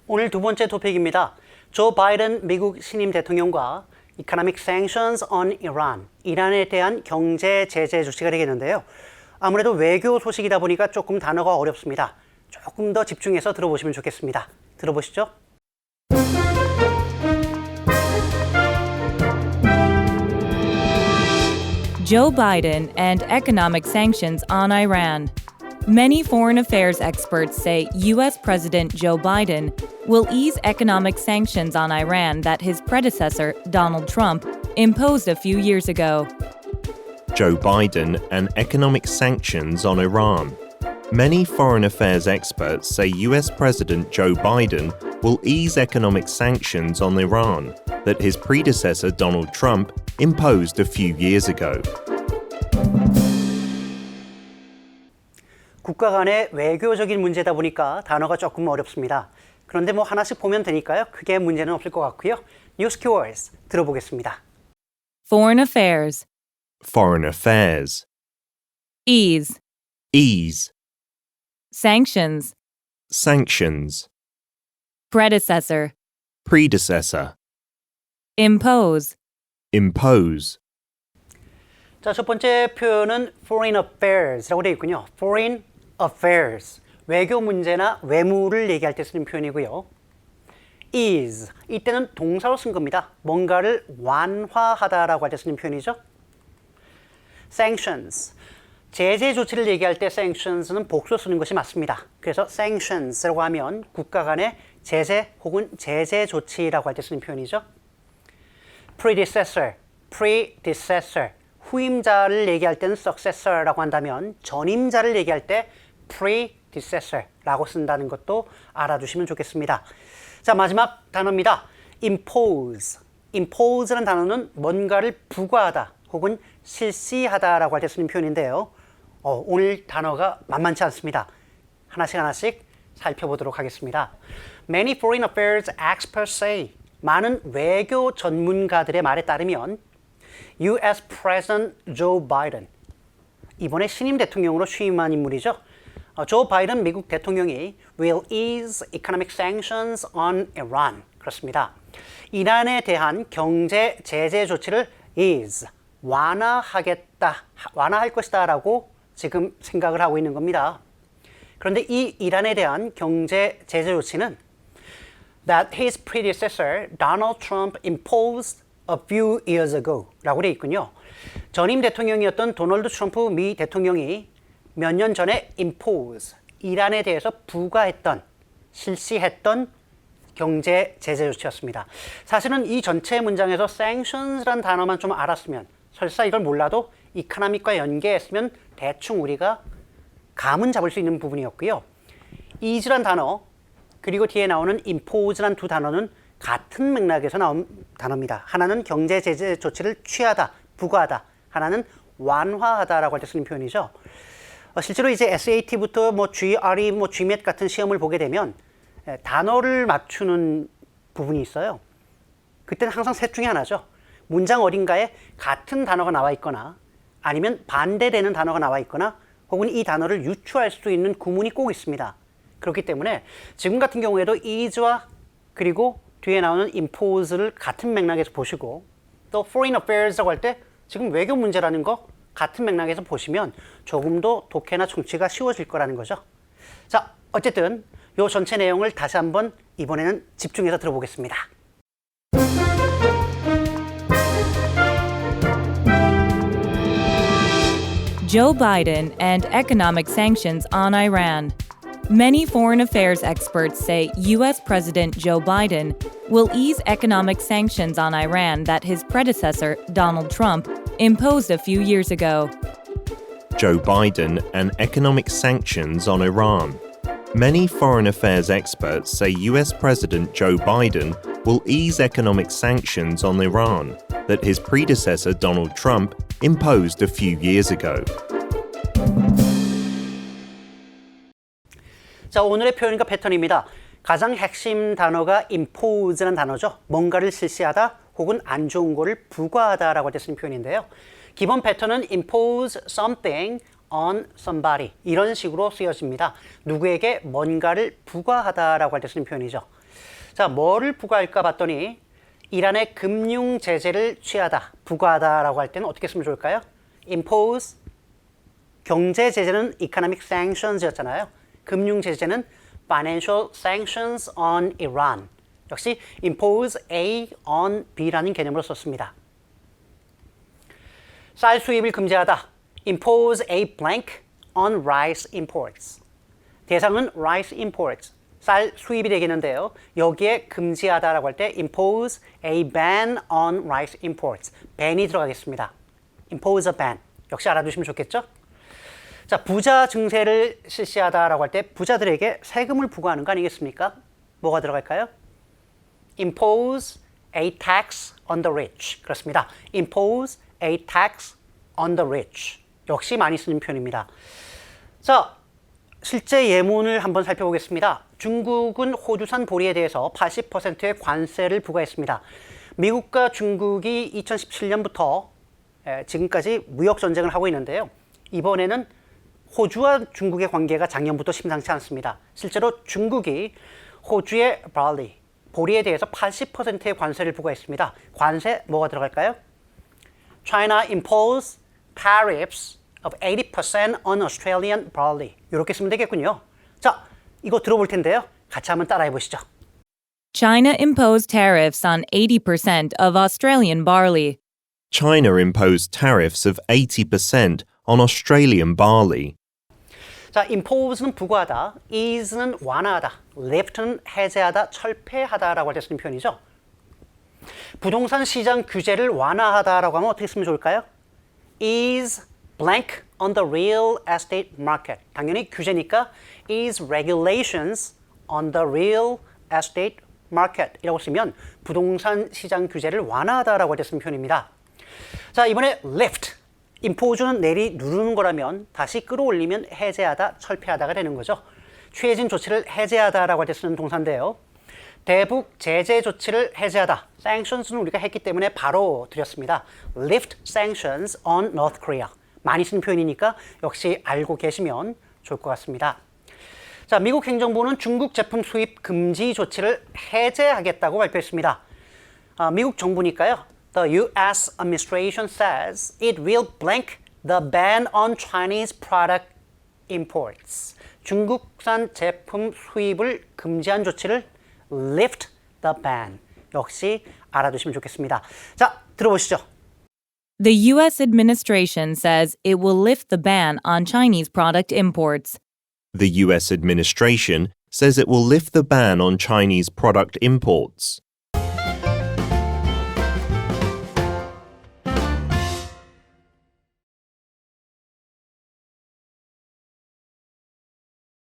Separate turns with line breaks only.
오늘 두 번째 토픽입니다. 조 바이든 미국 신임 대통령과 Economic Sanctions on Iran, 이란에 대한 경제 제재 조치가 되겠는데요. 아무래도 외교 소식이다 보니까 조금 단어가 어렵습니다. 조금 더 집중해서 들어보시면 좋겠습니다. 들어보시죠.
Joe Biden and economic sanctions on Iran. Many foreign affairs experts say U.S. President Joe Biden will ease economic sanctions on Iran that his predecessor, Donald Trump, imposed a few years ago.
Joe Biden and economic sanctions on Iran. Many foreign affairs experts say US President Joe Biden will ease economic sanctions on Iran that his predecessor Donald Trump imposed a few years ago.
국가 간의 외교적인 문제다 보니까 단어가 조금 어렵습니다. 그런데 뭐 하나씩 보면 되니까요. 크게 문제는 없을 것 같고요. 뉴스 키워드스 들어보겠습니다.
Foreign affairs.
Foreign affairs.
Ease.
Ease.
Sanctions.
Sanctions.
Predecessor.
Predecessor.
Impose.
Impose.
자, 첫 번째 표현은 Foreign Affairs라고 되어 있군요. Foreign Affairs. 외교 문제나 외무를 얘기할 때 쓰는 표현이고요. Ease. 이때는 동사로 쓴 겁니다. 뭔가를 완화하다라고 할 때 쓰는 표현이죠. Sanctions. 제재 조치를 얘기할 때 sanctions는 복수 쓰는 것이 맞습니다. 그래서 sanctions라고 하면 국가 간의 제재 혹은 제재 조치라고 할 때 쓰는 표현이죠. predecessor, 후임자를 얘기할 때는 successor라고 한다면 전임자를 얘기할 때 predecessor라고 쓴다는 것도 알아두시면 좋겠습니다. 자, 마지막 단어입니다. impose라는 단어는 뭔가를 부과하다 혹은 실시하다라고 할 때 쓰는 표현인데요. 오늘 단어가 만만치 않습니다. 하나씩 살펴보도록 하겠습니다. Many foreign affairs experts say, 많은 외교 전문가들의 말에 따르면 US President Joe Biden, 이번에 신임 대통령으로 취임한 인물이죠. 조 바이든 미국 대통령이 will ease economic sanctions on Iran. 그렇습니다. 이란에 대한 경제 제재 조치를 ease, 완화할 것이다 라고 지금 생각을 하고 있는 겁니다. 그런데 이 이란에 대한 경제 제재 조치는 that his predecessor Donald Trump imposed a few years ago 라고 되어 있군요. 전임 대통령이었던 도널드 트럼프 미 대통령이 몇 년 전에 impose, 이란에 대해서 부과했던, 실시했던 경제 제재 조치였습니다. 사실은 이 전체 문장에서 sanctions라는 단어만 좀 알았으면, 설사 이걸 몰라도 economic과 연계했으면 대충 우리가 감은 잡을 수 있는 부분이었고요. ease란 단어, 그리고 뒤에 나오는 impose란 두 단어는 같은 맥락에서 나온 단어입니다. 하나는 경제 제재 조치를 취하다, 부과하다. 하나는 완화하다라고 할 때 쓰는 표현이죠. 실제로 이제 SAT부터 GRE, GMAT 같은 시험을 보게 되면 단어를 맞추는 부분이 있어요. 그때는 항상 셋 중에 하나죠. 문장 어딘가에 같은 단어가 나와 있거나 아니면 반대되는 단어가 나와 있거나 혹은 이 단어를 유추할 수 있는 구문이 꼭 있습니다. 그렇기 때문에 지금 같은 경우에도 ease와 그리고 뒤에 나오는 impose를 같은 맥락에서 보시고 또 foreign affairs라고 할 때 지금 외교 문제라는 거 같은 맥락에서 보시면 조금 더 독해나 청취가 쉬워질 거라는 거죠. 자, 어쨌든 이 전체 내용을 다시 한번 이번에는 집중해서 들어보겠습니다.
Joe Biden and economic sanctions on Iran. Many foreign affairs experts say U.S. President Joe Biden will ease economic sanctions on Iran that his predecessor, Donald Trump, imposed a few years ago.
Joe Biden and economic sanctions on Iran. Many foreign affairs experts say US President Joe Biden will ease economic sanctions on Iran that his predecessor Donald Trump imposed a few years ago.
자, 오늘의 표현과 패턴입니다. 가장 핵심 단어가 impose라는 단어죠. 뭔가를 실시하다 혹은 안 좋은 거를 부과하다라고 할 때 쓰는 표현인데요. 기본 패턴은 impose something on somebody 이런 식으로 쓰여집니다. 누구에게 뭔가를 부과하다라고 할 때 쓰는 표현이죠. 자, 뭐를 부과할까 봤더니 이란의 금융 제재를 취하다, 부과하다라고 할 때는 어떻게 쓰면 좋을까요? impose, 경제 제재는 economic sanctions였잖아요. 금융 제재는 financial sanctions on Iran. 역시 impose A on B라는 개념으로 썼습니다. 쌀 수입을 금지하다, impose a blank on rice imports. 대상은 rice imports, 쌀 수입이 되겠는데요. 여기에 금지하다라고 할 때 impose a ban on rice imports. ban이 들어가겠습니다. impose a ban. 역시 알아두시면 좋겠죠? 자, 부자 증세를 실시하다라고 할 때 부자들에게 세금을 부과하는 거 아니겠습니까? 뭐가 들어갈까요? impose a tax on the rich. 그렇습니다. impose a tax on the rich. 역시 많이 쓰는 표현입니다. 자, 실제 예문을 한번 살펴보겠습니다. 중국은 호주산 보리에 대해서 80%의 관세를 부과했습니다. 미국과 중국이 2017년부터 지금까지 무역 전쟁을 하고 있는데요. 이번에는 호주와 중국의 관계가 작년부터 심상치 않습니다. 실제로 중국이 호주의 barley, 보리에 대해서 80%의 관세를 부과했습니다. 관세 뭐가 들어갈까요? China imposed tariffs of 80% on Australian barley. 이렇게 쓰면 되겠군요. 자, 이거 들어볼 텐데요. 같이 한번 따라해 보시죠.
China imposed tariffs on 80% of Australian barley.
China imposed tariffs of 80% on Australian barley.
자, impose는 부과하다, ease는 완화하다, lift는 해제하다, 철폐하다라고 할 때 쓰는 표현이죠. 부동산 시장 규제를 완화하다라고 하면 어떻게 쓰면 좋을까요? ease blank on the real estate market. 당연히 규제니까 ease regulations on the real estate market 이라고 쓰면 부동산 시장 규제를 완화하다라고 할 때 쓰는 표현입니다. 자, 이번에 lift, impose는 내리 누르는 거라면 다시 끌어올리면 해제하다, 철폐하다가 되는 거죠. 취해진 조치를 해제하다라고 할 때 쓰는 동사인데요. 대북 제재 조치를 해제하다. sanctions는 우리가 했기 때문에 바로 드렸습니다. lift sanctions on North Korea. 많이 쓰는 표현이니까 역시 알고 계시면 좋을 것 같습니다. 자, 미국 행정부는 중국 제품 수입 금지 조치를 해제하겠다고 발표했습니다. 미국 정부니까요. The U.S. administration says it will blank the ban on Chinese product imports. 중국산 제품 수입을 금지한 조치를 lift the ban. 역시 알아두시면 좋겠습니다. 자, 들어보시죠.
The U.S. administration says it will lift the ban on Chinese product imports.
The US administration says it will lift the ban on Chinese product imports.